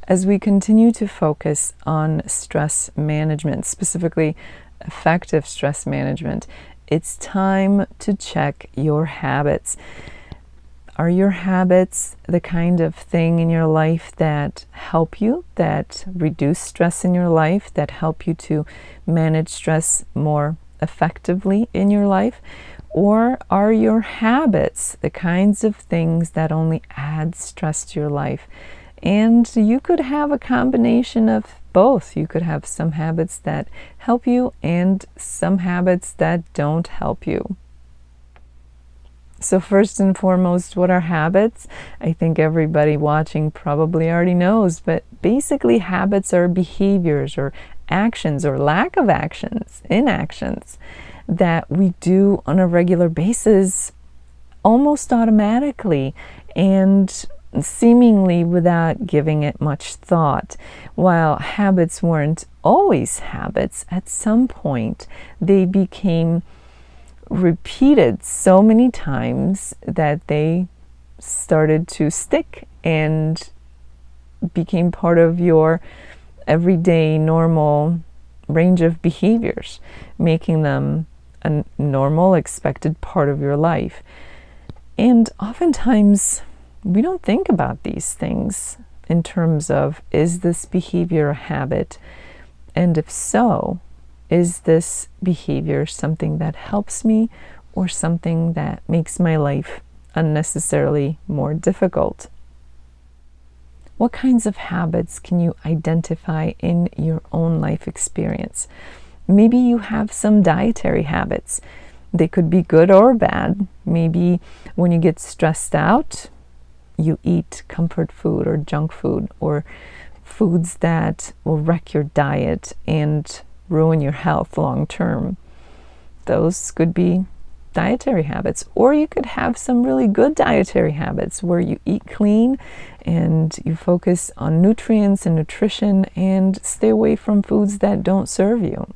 As we continue to focus on stress management, specifically effective stress management, it's time to check your habits. Are your habits the kind of thing in your life that help you, that reduce stress in your life, that help you to manage stress more effectively in your life? Or are your habits the kinds of things that only add stress to your life? And you could have a combination of both. You could have some habits that help you and some habits that don't help you. So first and foremost, what are habits? I think everybody watching probably already knows, but basically habits are behaviors or actions or lack of actions, inactions, that we do on a regular basis almost automatically and seemingly without giving it much thought. While habits weren't always habits, at some point they became repeated so many times that they started to stick and became part of your everyday normal range of behaviors, making them a normal expected part of your life. And oftentimes we don't think about these things in terms of, is this behavior a habit? And if so, is this behavior something that helps me or something that makes my life unnecessarily more difficult? What kinds of habits can you identify in your own life experience? Maybe you have some dietary habits. They could be good or bad. Maybe when you get stressed out, you eat comfort food or junk food or foods that will wreck your diet and ruin your health long term. Those could be dietary habits. Or you could have some really good dietary habits where you eat clean and you focus on nutrients and nutrition and stay away from foods that don't serve you.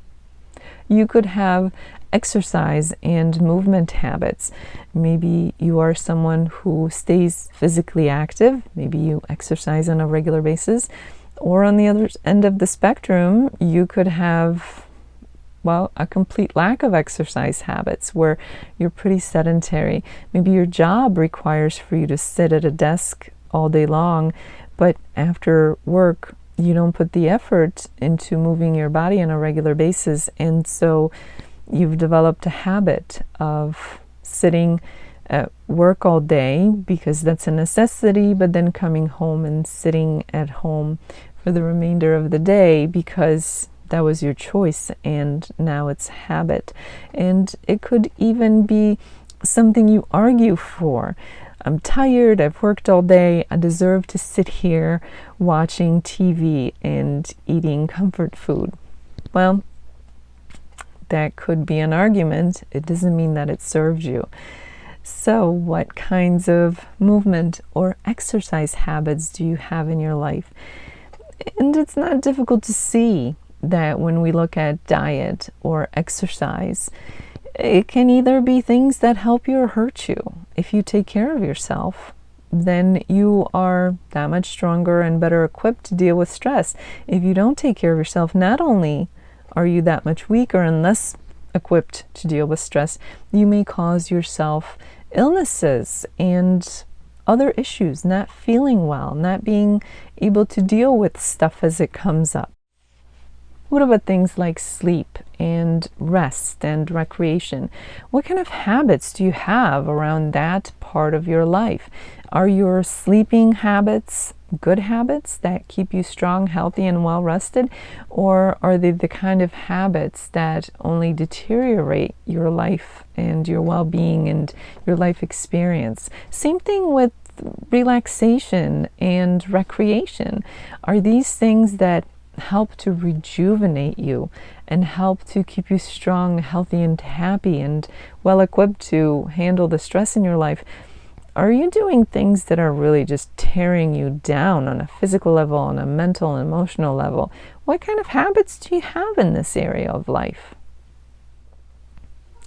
You could have exercise and movement habits. Maybe you are someone who stays physically active. Maybe you exercise on a regular basis. Or on the other end of the spectrum, you could have, well, a complete lack of exercise habits where you're pretty sedentary. Maybe your job requires for you to sit at a desk all day long, but after work, you don't put the effort into moving your body on a regular basis. And so you've developed a habit of sitting at work all day because that's a necessity, but then coming home and sitting at home for the remainder of the day because that was your choice and now it's habit. And it could even be something you argue for. I'm tired, I've worked all day, I deserve to sit here watching TV and eating comfort food. Well, that could be an argument. It doesn't mean that it serves you. So what kinds of movement or exercise habits do you have in your life? And it's not difficult to see that when we look at diet or exercise, it can either be things that help you or hurt you. If you take care of yourself, then you are that much stronger and better equipped to deal with stress. If you don't take care of yourself, not only are you that much weaker and less equipped to deal with stress, you may cause yourself illnesses and other issues, not feeling well, not being able to deal with stuff as it comes up. What about things like sleep and rest and recreation? What kind of habits do you have around that part of your life? Are your sleeping habits good habits that keep you strong, healthy, and well rested? Or are they the kind of habits that only deteriorate your life and your well-being and your life experience? Same thing with relaxation and recreation. Are these things that help to rejuvenate you and help to keep you strong, healthy, and happy and well equipped to handle the stress in your life? Are you doing things that are really just tearing you down on a physical level, on a mental and emotional level? What kind of habits do you have in this area of life?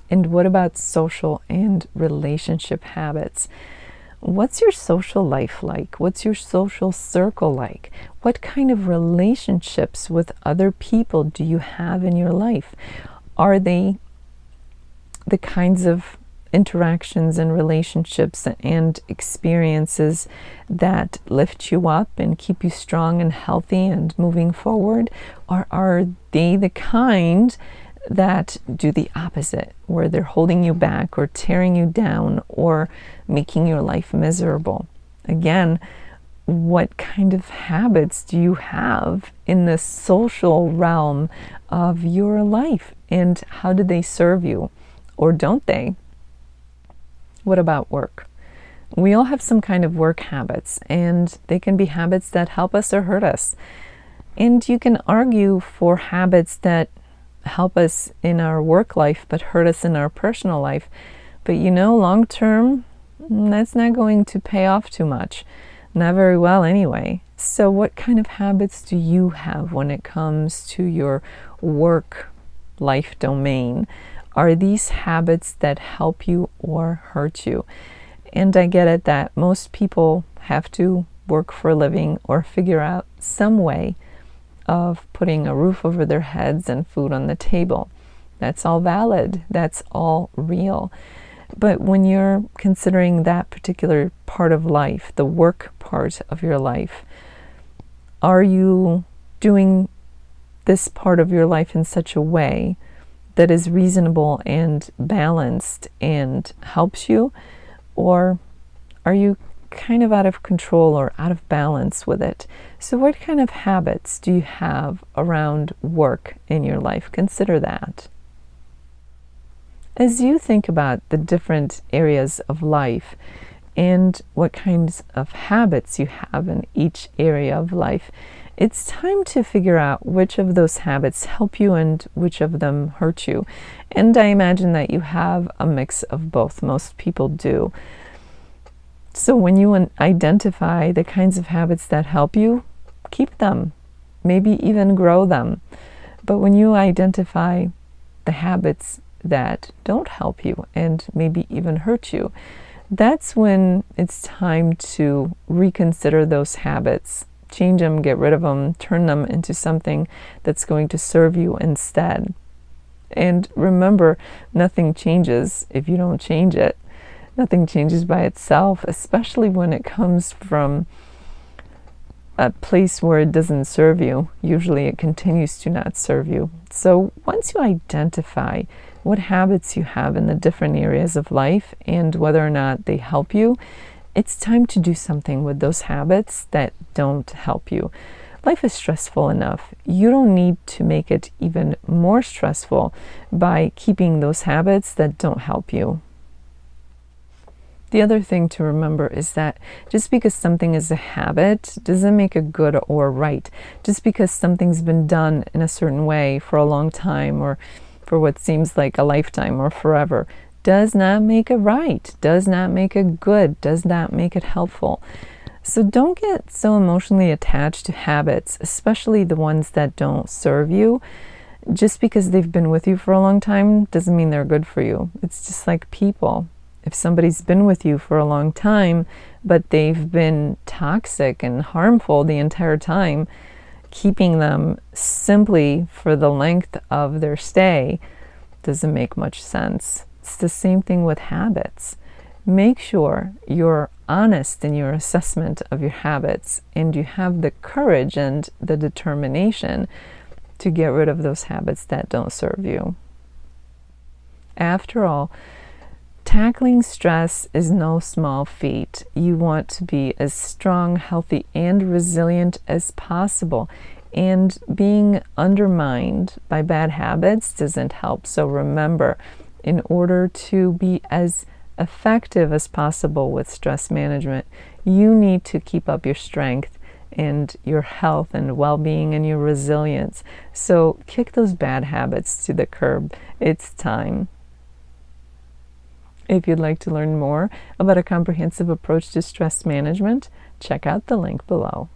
And what about social and relationship habits? What's your social life like? What's your social circle like? What kind of relationships with other people do you have in your life? Are they the kinds of interactions and relationships and experiences that lift you up and keep you strong and healthy and moving forward? Or are they the kind that do the opposite, where they're holding you back or tearing you down or making your life miserable? Again, what kind of habits do you have in the social realm of your life, and how do they serve you, or don't they? What about work? We all have some kind of work habits, and they can be habits that help us or hurt us. And you can argue for habits that help us in our work life but hurt us in our personal life. But long term, that's not going to pay off too much. Not very well anyway. So what kind of habits do you have when it comes to your work life domain? Are these habits that help you or hurt you? And I get it that most people have to work for a living or figure out some way of putting a roof over their heads and food on the table. That's all valid. That's all real. But when you're considering that particular part of life, the work part of your life, are you doing this part of your life in such a way that is reasonable and balanced and helps you? Or are you kind of out of control or out of balance with it? So what kind of habits do you have around work in your life? Consider that. As you think about the different areas of life and what kinds of habits you have in each area of life, it's time to figure out which of those habits help you and which of them hurt you. And I imagine that you have a mix of both. Most people do. So when you identify the kinds of habits that help you, keep them, maybe even grow them. But when you identify the habits that don't help you and maybe even hurt you, that's when it's time to reconsider those habits, change them, get rid of them, turn them into something that's going to serve you instead. And remember, nothing changes if you don't change it. Nothing changes by itself, especially when it comes from a place where it doesn't serve you. Usually it continues to not serve you. So once you identify what habits you have in the different areas of life and whether or not they help you, it's time to do something with those habits that don't help you. Life is stressful enough. You don't need to make it even more stressful by keeping those habits that don't help you. The other thing to remember is that just because something is a habit doesn't make it good or right. Just because something's been done in a certain way for a long time or for what seems like a lifetime or forever does not make it right, does not make it good, does not make it helpful. So don't get so emotionally attached to habits, especially the ones that don't serve you. Just because they've been with you for a long time doesn't mean they're good for you. It's just like people. If somebody's been with you for a long time, but they've been toxic and harmful the entire time, keeping them simply for the length of their stay doesn't make much sense. It's the same thing with habits. Make sure you're honest in your assessment of your habits and you have the courage and the determination to get rid of those habits that don't serve you. After all, tackling stress is no small feat. You want to be as strong, healthy, and resilient as possible. And being undermined by bad habits doesn't help. So remember, in order to be as effective as possible with stress management, you need to keep up your strength and your health and well-being and your resilience. So kick those bad habits to the curb. It's time. If you'd like to learn more about a comprehensive approach to stress management, check out the link below.